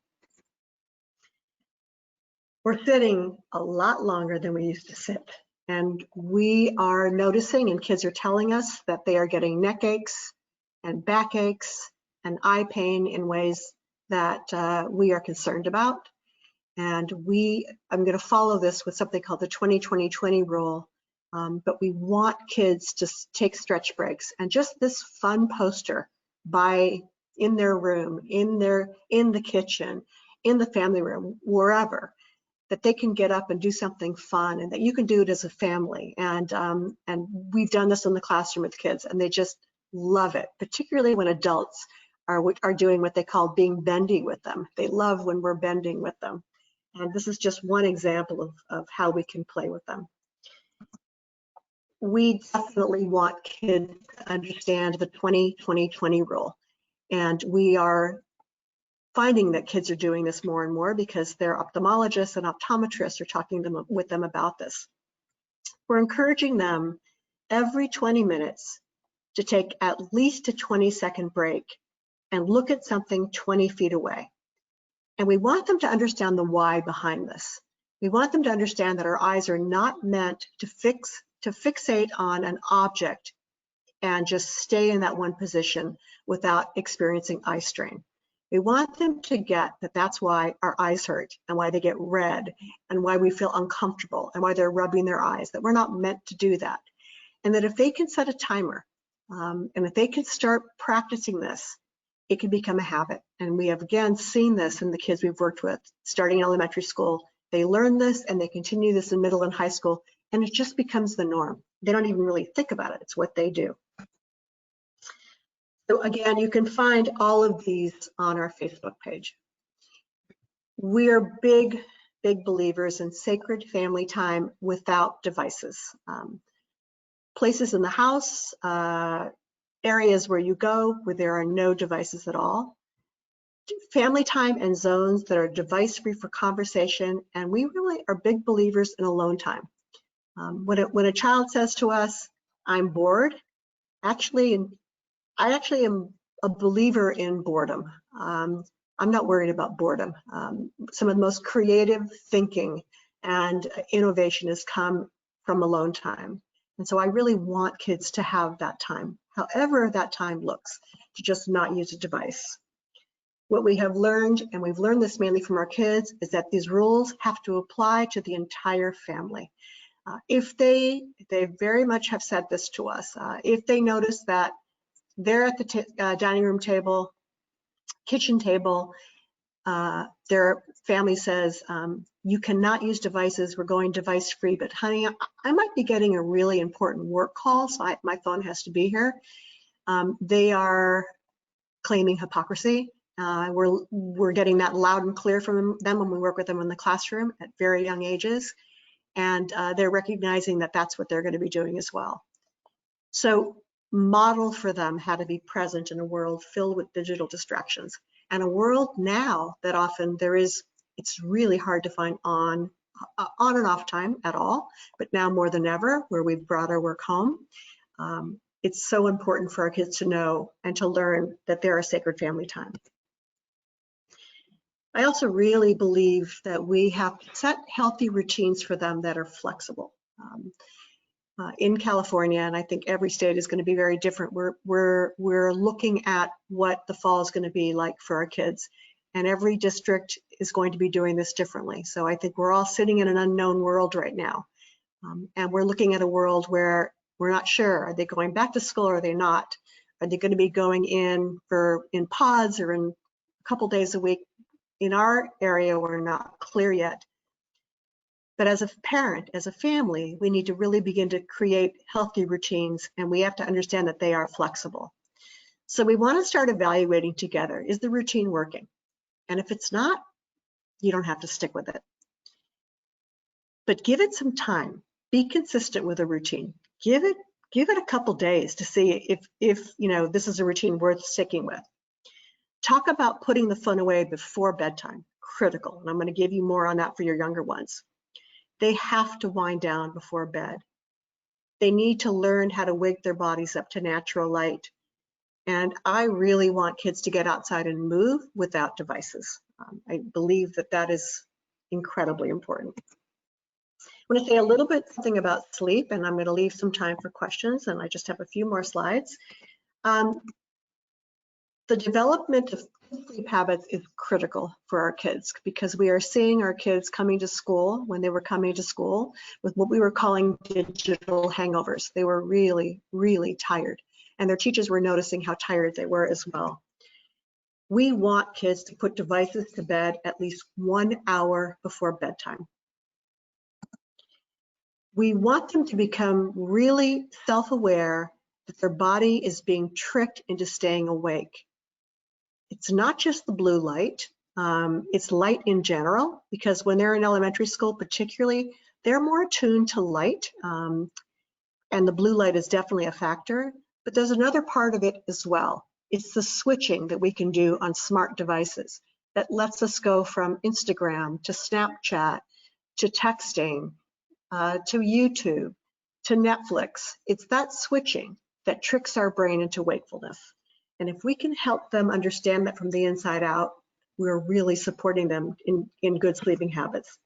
We're sitting a lot longer than we used to sit. And we are noticing, and kids are telling us, that they are getting neck aches and back aches and eye pain in ways that we are concerned about. And I'm going to follow this with something called the 20-20-20 rule. But we want kids to take stretch breaks, and just this fun poster in their room, in the kitchen, in the family room, wherever, that they can get up and do something fun, and that you can do it as a family. And we've done this in the classroom with kids, and they just love it, particularly when adults are doing what they call being bendy with them. They love when we're bending with them. And this is just one example of how we can play with them. We definitely want kids to understand the 20-20-20 rule. And we are finding that kids are doing this more and more because their ophthalmologists and optometrists are talking with them about this. We're encouraging them every 20 minutes to take at least a 20-second break and look at something 20 feet away. And we want them to understand the why behind this. We want them to understand that our eyes are not meant to fixate on an object and just stay in that one position without experiencing eye strain. We want them to get that that's why our eyes hurt and why they get red and why we feel uncomfortable and why they're rubbing their eyes, that we're not meant to do that. And that if they can set a timer and if they can start practicing this, it can become a habit. And we have again seen this in the kids we've worked with starting in elementary school. They learn this and they continue this in middle and high school, and it just becomes the norm. They don't even really think about it. It's what they do. So again, you can find all of these on our Facebook page. We are big believers in sacred family time without devices. Places in the house, areas where you go where there are no devices at all. family time and zones that are device-free for conversation, and we really are big believers in alone time. When a child says to us, "I'm bored," I actually am a believer in boredom. I'm not worried about boredom. Some of the most creative thinking and innovation has come from alone time. And so I really want kids to have that time, however that time looks, to just not use a device. What we have learned, and we've learned this mainly from our kids, is that these rules have to apply to the entire family. If they very much have said this to us, if they notice that they're at the dining room table, kitchen table, their family says, "You cannot use devices, we're going device free, but honey, I might be getting a really important work call, so my phone has to be here." They are claiming hypocrisy. We're getting that loud and clear from them when we work with them in the classroom at very young ages, and they're recognizing that that's what they're going to be doing as well. So model for them how to be present in a world filled with digital distractions, and a world now that often it's really hard to find on and off time at all, but now more than ever, where we've brought our work home, it's so important for our kids to know and to learn that they're a sacred family time. I also really believe that we have to set healthy routines for them that are flexible. In California, and I think every state is going to be very different, we're looking at what the fall is going to be like for our kids, and every district is going to be doing this differently. So I think we're all sitting in an unknown world right now, and we're looking at a world where we're not sure, are they going back to school or are they not? Are they going to be going in pods or in a couple days a week? In our area, we're not clear yet. But as a parent, as a family, we need to really begin to create healthy routines, and we have to understand that they are flexible. So we want to start evaluating together, is the routine working? And if it's not, you don't have to stick with it. But give it some time. Be consistent with a routine. Give it a couple days to see if this is a routine worth sticking with. Talk about putting the phone away before bedtime. Critical. And I'm going to give you more on that for your younger ones. They have to wind down before bed. They need to learn how to wake their bodies up to natural light. And I really want kids to get outside and move without devices. I believe that is incredibly important. I want to say a little bit something about sleep, and I'm going to leave some time for questions, and I just have a few more slides. The development of sleep habits is critical for our kids, because we are seeing our kids coming to school, when they were coming to school, with what we were calling digital hangovers. They were really, really tired, and their teachers were noticing how tired they were as well. We want kids to put devices to bed at least 1 hour before bedtime. We want them to become really self-aware that their body is being tricked into staying awake. It's not just the blue light, it's light in general, because when they're in elementary school particularly, they're more attuned to light, and the blue light is definitely a factor, but there's another part of it as well. It's the switching that we can do on smart devices that lets us go from Instagram to Snapchat to texting to YouTube to Netflix. It's that switching that tricks our brain into wakefulness. And if we can help them understand that from the inside out, we're really supporting them in good sleeping habits.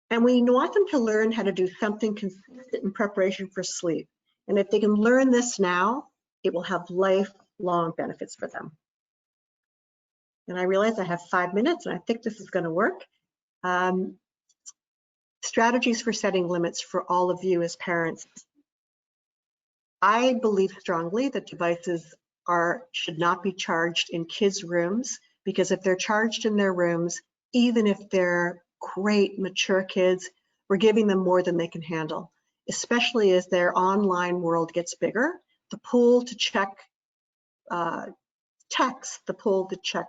And we want them to learn how to do something consistent in preparation for sleep. And if they can learn this now, it will have lifelong benefits for them. And I realize I have 5 minutes, and I think this is going to work. Strategies for setting limits for all of you as parents. I believe strongly that devices should not be charged in kids' rooms, because if they're charged in their rooms, even if they're great, mature kids, we're giving them more than they can handle, especially as their online world gets bigger. The pull to check text, the pull to check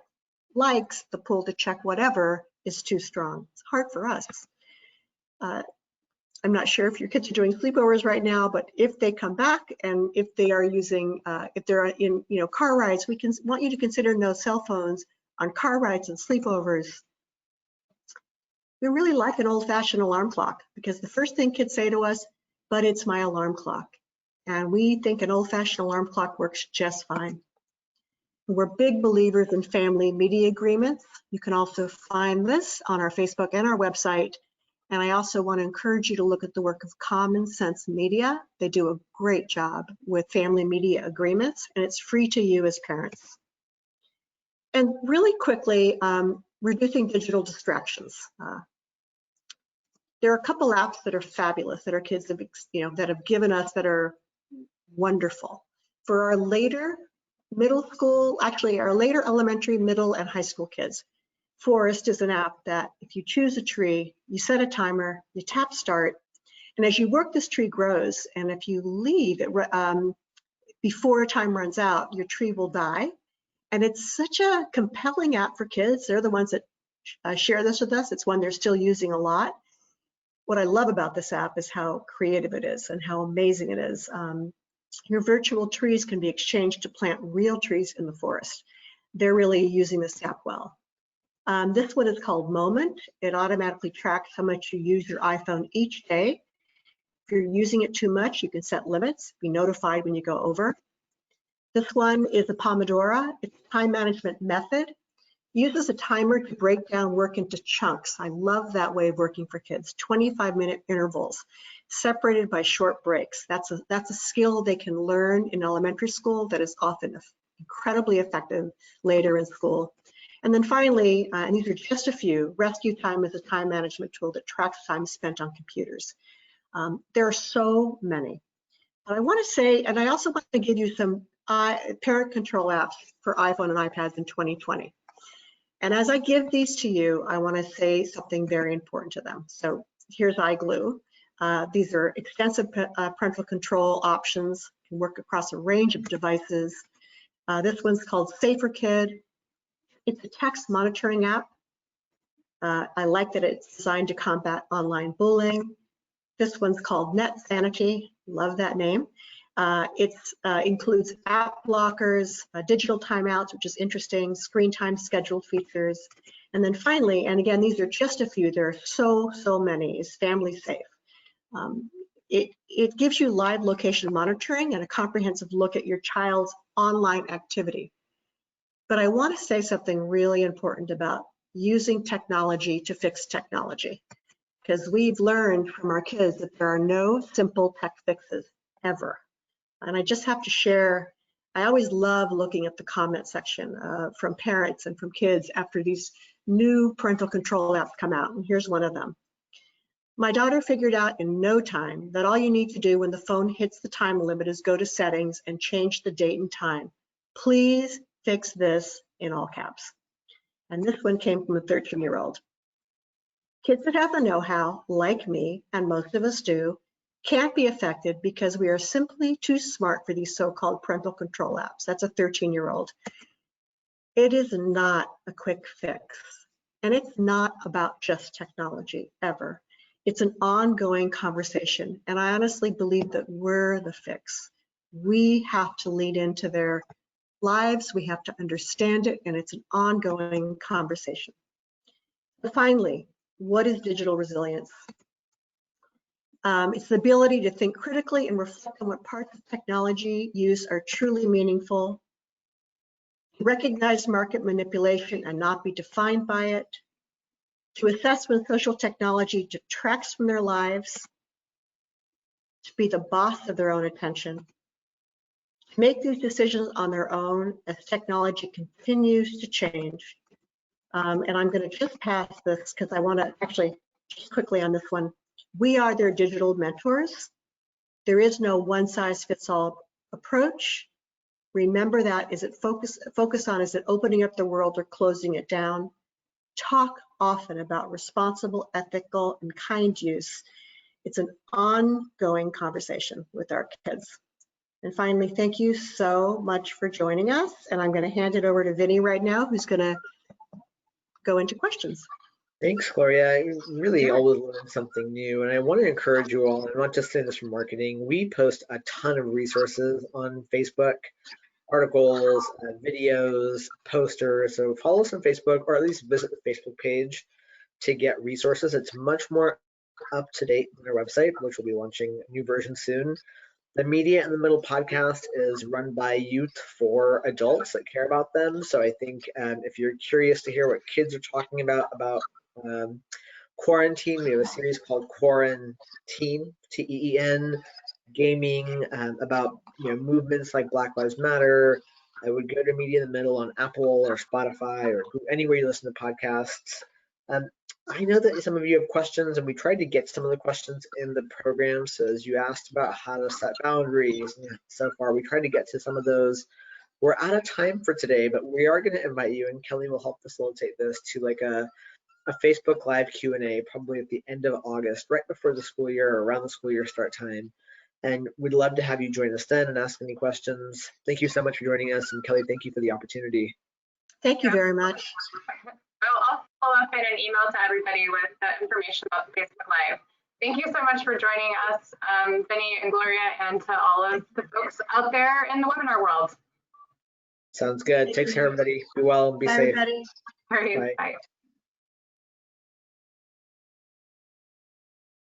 likes, the pull to check whatever is too strong. It's hard for us. I'm not sure if your kids are doing sleepovers right now, but if they come back and if they are using, if they're in, car rides, we want you to consider no cell phones on car rides and sleepovers. We really like an old-fashioned alarm clock because the first thing kids say to us, but it's my alarm clock. And we think an old-fashioned alarm clock works just fine. We're big believers in family media agreements. You can also find this on our Facebook and our website. And I also want to encourage you to look at the work of Common Sense Media. They do a great job with family media agreements, and it's free to you as parents. And really quickly, reducing digital distractions. There are a couple apps that are fabulous that our kids have, that have given us that are wonderful. For our later middle school, actually our later elementary, middle, and high school kids, Forest is an app that if you choose a tree, you set a timer, you tap start, and as you work, this tree grows. And if you leave it before time runs out, your tree will die. And it's such a compelling app for kids. They're the ones that share this with us. It's one they're still using a lot. What I love about this app is how creative it is and how amazing it is. Your virtual trees can be exchanged to plant real trees in the forest. They're really using this app well. This one is called Moment. It automatically tracks how much you use your iPhone each day. If you're using it too much, you can set limits, be notified when you go over. This one is a Pomodoro. It's a time management method. Uses a timer to break down work into chunks. I love that way of working for kids. 25-minute intervals, separated by short breaks. That's a skill they can learn in elementary school that is often incredibly effective later in school. And then finally, and these are just a few, Rescue Time is a time management tool that tracks time spent on computers. There are so many. But I want to say, and I also want to give you some parent control apps for iPhone and iPads in 2020. And as I give these to you, I want to say something very important to them. So here's iGlue. These are extensive parental control options, can work across a range of devices. This one's called Safer Kid. It's a text monitoring app. I like that it's designed to combat online bullying. This one's called Net Sanity. Love that name. It includes app blockers, digital timeouts, which is interesting, screen time scheduled features. And then finally, and again, these are just a few, there are so many, is Family Safe. It gives you live location monitoring and a comprehensive look at your child's online activity. But I want to say something really important about using technology to fix technology, because we've learned from our kids that there are no simple tech fixes ever. And I just have to share, I always love looking at the comment section from parents and from kids after these new parental control apps come out. And here's one of them. My daughter figured out in no time that all you need to do when the phone hits the time limit is go to settings and change the date and time. Please fix this, in all caps. And this one came from a 13-year-old. Kids that have the know-how, like me, and most of us do, can't be affected because we are simply too smart for these so-called parental control apps. That's a 13-year-old. It is not a quick fix, and it's not about just technology, ever. It's an ongoing conversation, and I honestly believe that we're the fix. We have to lead into their lives, we have to understand it, and it's an ongoing conversation. But finally, what is digital resilience? It's the ability to think critically and reflect on what parts of technology use are truly meaningful, recognize market manipulation and not be defined by it, to assess when social technology detracts from their lives, to be the boss of their own attention, to make these decisions on their own as technology continues to change. And I'm going to just pass this because I want to actually just quickly on this one. We are their digital mentors. There is no one-size-fits-all approach. Remember that. Is it focus on, is it opening up the world or closing it down? Talk often about responsible, ethical, and kind use. It's an ongoing conversation with our kids. And finally, thank you so much for joining us. And I'm going to hand it over to Vinny right now, who's going to go into questions. Thanks, Gloria. I really always learn something new, and I want to encourage you all. I'm not just saying this for marketing. We post a ton of resources on Facebook, articles, videos, posters. So follow us on Facebook, or at least visit the Facebook page to get resources. It's much more up to date than our website, which will be launching a new version soon. The Media in the Middle podcast is run by youth for adults that care about them. So I think if you're curious to hear what kids are talking about um, quarantine, we have a series called Quarantine, TEEN, gaming, about movements like Black Lives Matter. I would go to Media in the Middle on Apple or Spotify or anywhere you listen to podcasts. I know that some of you have questions, and we tried to get some of the questions in the program. So as you asked about how to set boundaries, so far we tried to get to some of those. We're out of time for today, but we are going to invite you, and Kelly will help facilitate this, to like a Facebook Live Q&A probably at the end of August, right before the school year or around the school year start time. And we'd love to have you join us then and ask any questions. Thank you so much for joining us. And Kelly, thank you for the opportunity. Thank you very much. I'll follow up in an email to everybody with the information about the Facebook Live. Thank you so much for joining us, Vinny and Gloria, and to all of the folks out there in the webinar world. Sounds good. Take care, everybody. Be well and be safe. Everybody. All right, Bye. bye.